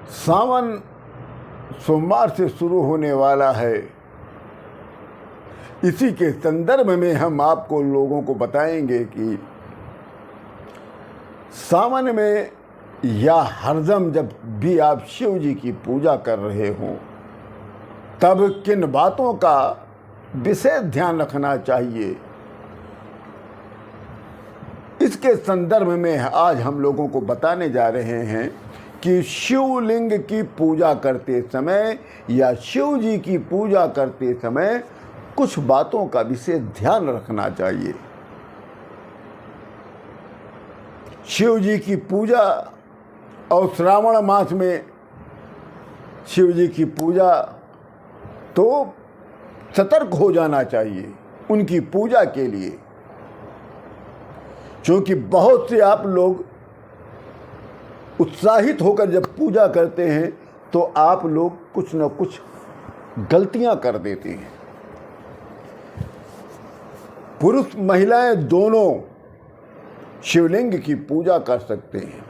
सावन सोमवार से शुरू होने वाला है। इसी के संदर्भ में हम आपको लोगों को बताएंगे कि सावन में या हरदम जब भी आप शिव जी की पूजा कर रहे हों तब किन बातों का विशेष ध्यान रखना चाहिए, इसके संदर्भ में आज हम लोगों को बताने जा रहे हैं कि शिवलिंग की पूजा करते समय या शिव जी की पूजा करते समय कुछ बातों का विशेष ध्यान रखना चाहिए। शिव जी की पूजा और श्रावण मास में शिव जी की पूजा तो सतर्क हो जाना चाहिए उनकी पूजा के लिए, क्योंकि बहुत से आप लोग उत्साहित होकर जब पूजा करते हैं तो आप लोग कुछ न कुछ गलतियां कर देते हैं। पुरुष महिलाएं दोनों शिवलिंग की पूजा कर सकते हैं,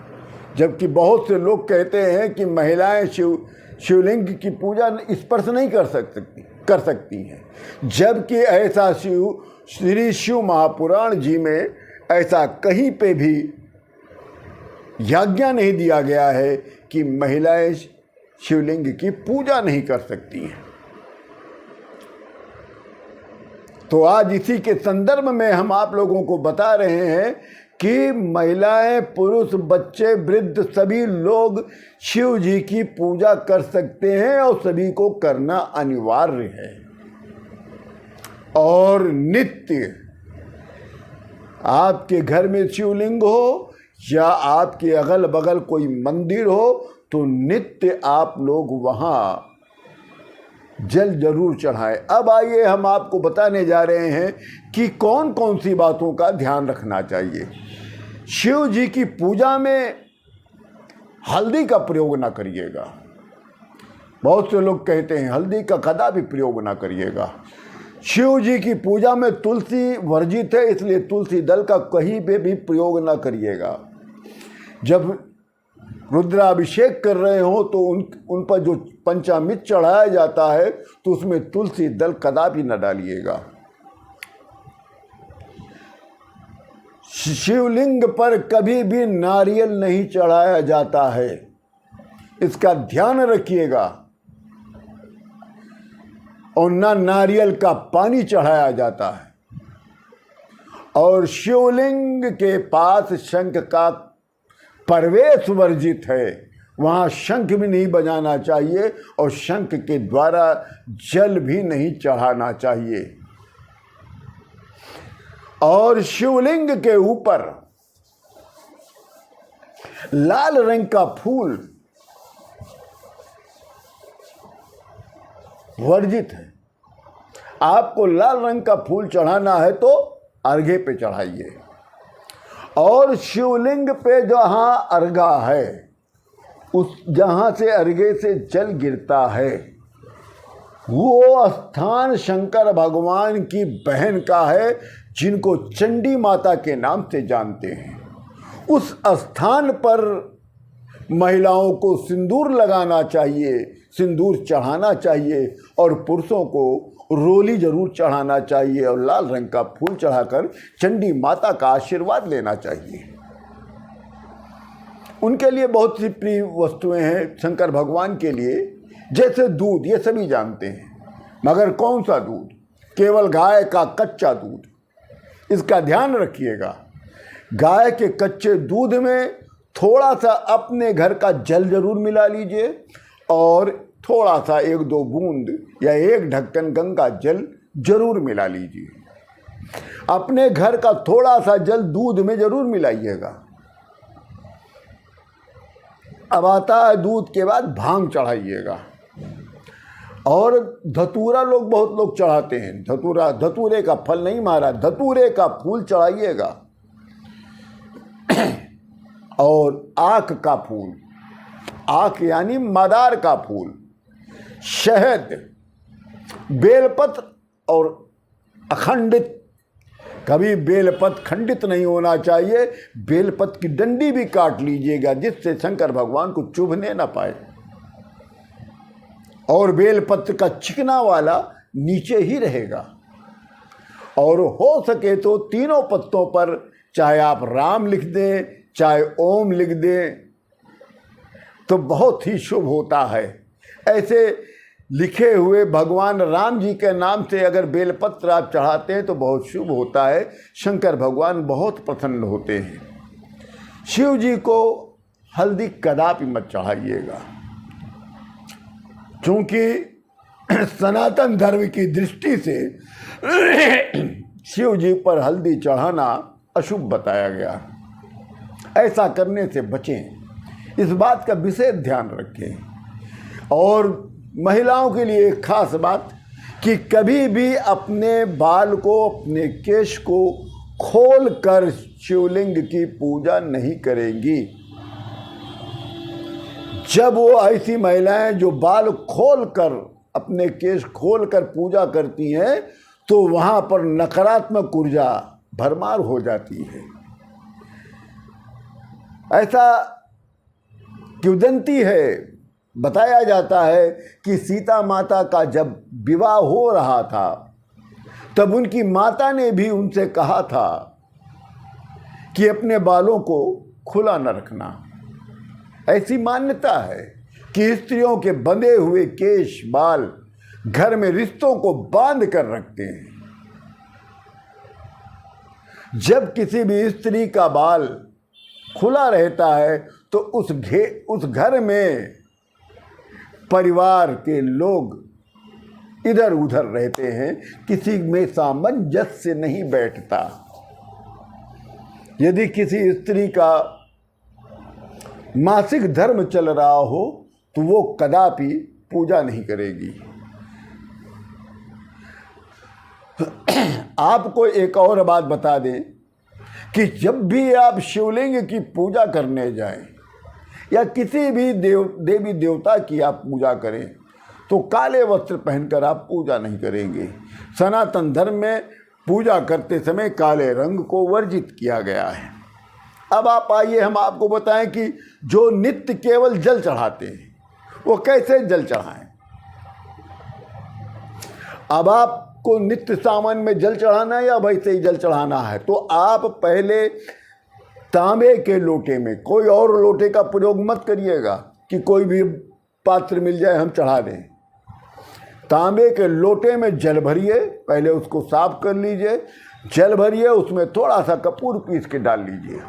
जबकि बहुत से लोग कहते हैं कि महिलाएं शिवलिंग की पूजा स्पर्श नहीं कर सकती हैं, जबकि ऐसा श्री शिव महापुराण जी में ऐसा कहीं पे भी आज्ञा नहीं दिया गया है कि महिलाएं शिवलिंग की पूजा नहीं कर सकती हैं। तो आज इसी के संदर्भ में हम आप लोगों को बता रहे हैं कि महिलाएं, पुरुष, बच्चे, वृद्ध सभी लोग शिव जी की पूजा कर सकते हैं और सभी को करना अनिवार्य है। और नित्य आपके घर में शिवलिंग हो या आपके अगल बगल कोई मंदिर हो तो नित्य आप लोग वहाँ जल जरूर चढ़ाएं। अब आइए हम आपको बताने जा रहे हैं कि कौन कौन सी बातों का ध्यान रखना चाहिए। शिव जी की पूजा में हल्दी का प्रयोग ना करिएगा। बहुत से लोग कहते हैं हल्दी का कदापि प्रयोग ना करिएगा। शिव जी की पूजा में तुलसी वर्जित है, इसलिए तुलसी दल का कहीं पे भी प्रयोग ना करिएगा। जब रुद्राभिषेक कर रहे हो तो उन पर जो पंचामृत चढ़ाया जाता है तो उसमें तुलसी दल कदापि न डालिएगा। शिवलिंग पर कभी भी नारियल नहीं चढ़ाया जाता है, इसका ध्यान रखिएगा। और ना नारियल का पानी चढ़ाया जाता है। और शिवलिंग के पास शंख का प्रवेश वर्जित है, वहाँ शंख भी नहीं बजाना चाहिए और शंख के द्वारा जल भी नहीं चढ़ाना चाहिए। और शिवलिंग के ऊपर लाल रंग का फूल वर्जित है। आपको लाल रंग का फूल चढ़ाना है तो अर्घे पे चढ़ाइए। और शिवलिंग पे जहाँ अर्घा है उस जहाँ से अर्घे से जल गिरता है वो स्थान शंकर भगवान की बहन का है, जिनको चंडी माता के नाम से जानते हैं। उस स्थान पर महिलाओं को सिंदूर लगाना चाहिए, सिंदूर चढ़ाना चाहिए और पुरुषों को रोली जरूर चढ़ाना चाहिए और लाल रंग का फूल चढ़ाकर चंडी माता का आशीर्वाद लेना चाहिए। उनके लिए बहुत सी प्रिय वस्तुएं हैं शंकर भगवान के लिए, जैसे दूध, ये सभी जानते हैं, मगर कौन सा दूध? केवल गाय का कच्चा दूध, इसका ध्यान रखिएगा। गाय के कच्चे दूध में थोड़ा सा अपने घर का जल जरूर मिला लीजिए और थोड़ा सा 1-2 बूंद या 1 ढक्कन गंगा जल जरूर मिला लीजिए। अपने घर का थोड़ा सा जल दूध में जरूर मिलाइएगा। अब आता है दूध के बाद भांग चढ़ाइएगा। और धतूरा बहुत लोग चढ़ाते हैं। धतूरे का फल नहीं मारा, धतूरे का फूल चढ़ाइएगा। और आक का फूल, आक यानी मदार का फूल, शहद, बेलपत्र और अखंडित, कभी बेलपत्र खंडित नहीं होना चाहिए। बेलपत्र की डंडी भी काट लीजिएगा जिससे शंकर भगवान को चुभने ना पाए। और बेलपत्र का चिकना वाला नीचे ही रहेगा। और हो सके तो तीनों पत्तों पर चाहे आप राम लिख दें, चाहे ओम लिख दें, तो बहुत ही शुभ होता है। ऐसे लिखे हुए भगवान राम जी के नाम से अगर बेलपत्र आप चढ़ाते हैं तो बहुत शुभ होता है। शंकर भगवान बहुत प्रसन्न होते हैं। शिव जी को हल्दी कदापि मत चढ़ाइएगा, क्योंकि सनातन धर्म की दृष्टि से शिव जी पर हल्दी चढ़ाना अशुभ बताया गया। ऐसा करने से बचें, इस बात का विशेष ध्यान रखें। और महिलाओं के लिए एक खास बात कि कभी भी अपने बाल को, अपने केश को खोल कर शिवलिंग की पूजा नहीं करेंगी। जब वो ऐसी महिलाएं जो बाल खोल कर, अपने केश खोल कर पूजा करती हैं, तो वहां पर नकारात्मक ऊर्जा भरमार हो जाती है। ऐसा किंवदंती है, बताया जाता है कि सीता माता का जब विवाह हो रहा था तब उनकी माता ने भी उनसे कहा था कि अपने बालों को खुला न रखना। ऐसी मान्यता है कि स्त्रियों के बंधे हुए केश बाल घर में रिश्तों को बांध कर रखते हैं। जब किसी भी स्त्री का बाल खुला रहता है तो उस घर में परिवार के लोग इधर उधर रहते हैं, किसी में सामंजस्य नहीं बैठता। यदि किसी स्त्री का मासिक धर्म चल रहा हो तो वो कदापि पूजा नहीं करेगी। आपको एक और बात बता दें कि जब भी आप शिवलिंग की पूजा करने जाएं या किसी भी देवी देवता की आप पूजा करें तो काले वस्त्र पहनकर आप पूजा नहीं करेंगे। सनातन धर्म में पूजा करते समय काले रंग को वर्जित किया गया है। अब आप आइए, हम आपको बताएं कि जो नित्य केवल जल चढ़ाते हैं वो कैसे जल चढ़ाएं। अब आपको नित्य सामान में जल चढ़ाना है या वैसे ही जल चढ़ाना है, तो आप पहले तांबे के लोटे में, कोई और लोटे का प्रयोग मत करिएगा कि कोई भी पात्र मिल जाए हम चढ़ा दें। तांबे के लोटे में जल भरिए, पहले उसको साफ कर लीजिए, जल भरिए, उसमें थोड़ा सा कपूर पीस के डाल लीजिए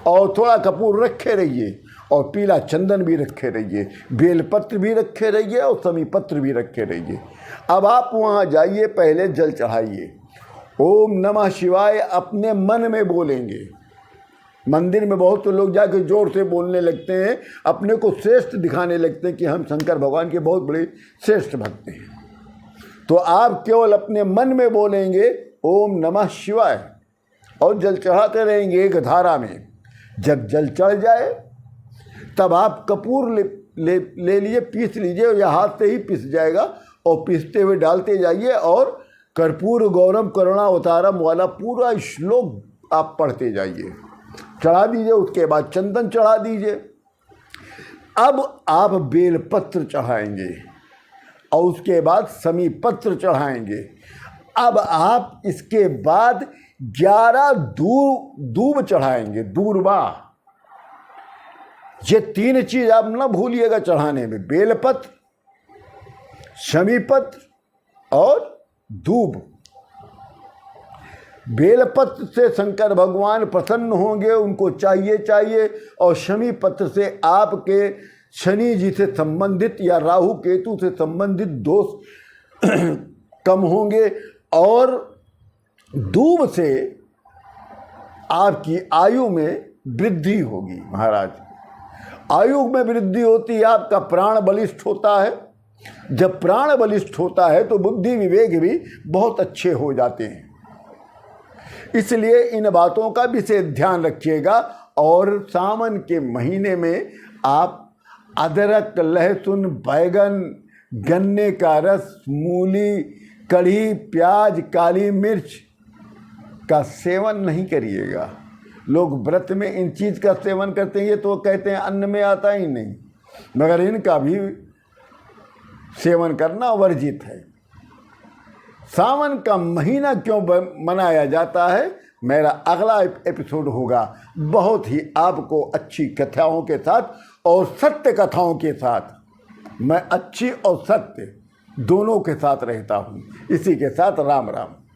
और थोड़ा कपूर रखे रहिए और पीला चंदन भी रखे रहिए, बेलपत्र भी रखे रहिए और समी पत्र भी रखे रहिए। अब आप वहाँ जाइए, पहले जल चढ़ाइए, ओम नमः शिवाय अपने मन में बोलेंगे। मंदिर में बहुत से लोग जाकर जोर से बोलने लगते हैं, अपने को श्रेष्ठ दिखाने लगते हैं कि हम शंकर भगवान के बहुत बड़े श्रेष्ठ भक्त हैं। तो आप केवल अपने मन में बोलेंगे ओम नमः शिवाय और जल चढ़ाते रहेंगे एक धारा में। जब जल चढ़ जाए तब आप कपूर ले लीजिए, पीस लीजिए, या हाथ से ही पिस जाएगा, और पीसते हुए डालते जाइए और कर्पूर गौरम करुणावतारम वाला पूरा श्लोक आप पढ़ते जाइए, चढ़ा दीजिए। उसके बाद चंदन चढ़ा दीजिए। अब आप बेलपत्र चढ़ाएंगे और उसके बाद समी पत्र चढ़ाएंगे। अब आप इसके बाद 11 दूब चढ़ाएंगे, दूर्वा। ये 3 चीज आप ना भूलिएगा चढ़ाने में, बेलपत्र, शमीपत्र और दूब। बेलपत्र से शंकर भगवान प्रसन्न होंगे, उनको चाहिए, और शमी पत्र से आपके शनि जी से संबंधित या राहु केतु से संबंधित दोष कम होंगे, और दूब से आपकी आयु में वृद्धि होगी। महाराज, आयु में वृद्धि होती है, आपका प्राण बलिष्ठ होता है। जब प्राण बलिष्ठ होता है तो बुद्धि विवेक भी बहुत अच्छे हो जाते हैं। इसलिए इन बातों का विशेष ध्यान रखिएगा। और सावन के महीने में आप अदरक, लहसुन, बैगन, गन्ने का रस, मूली, कढ़ी, प्याज, काली मिर्च का सेवन नहीं करिएगा। लोग व्रत में इन चीज़ का सेवन करते हैं, ये तो कहते हैं अन्न में आता ही नहीं, मगर इनका भी सेवन करना वर्जित है। सावन का महीना क्यों मनाया जाता है, मेरा अगला एपिसोड होगा। बहुत ही आपको अच्छी कथाओं के साथ और सत्य कथाओं के साथ। मैं अच्छी और सत्य दोनों के साथ रहता हूँ। इसी के साथ राम राम।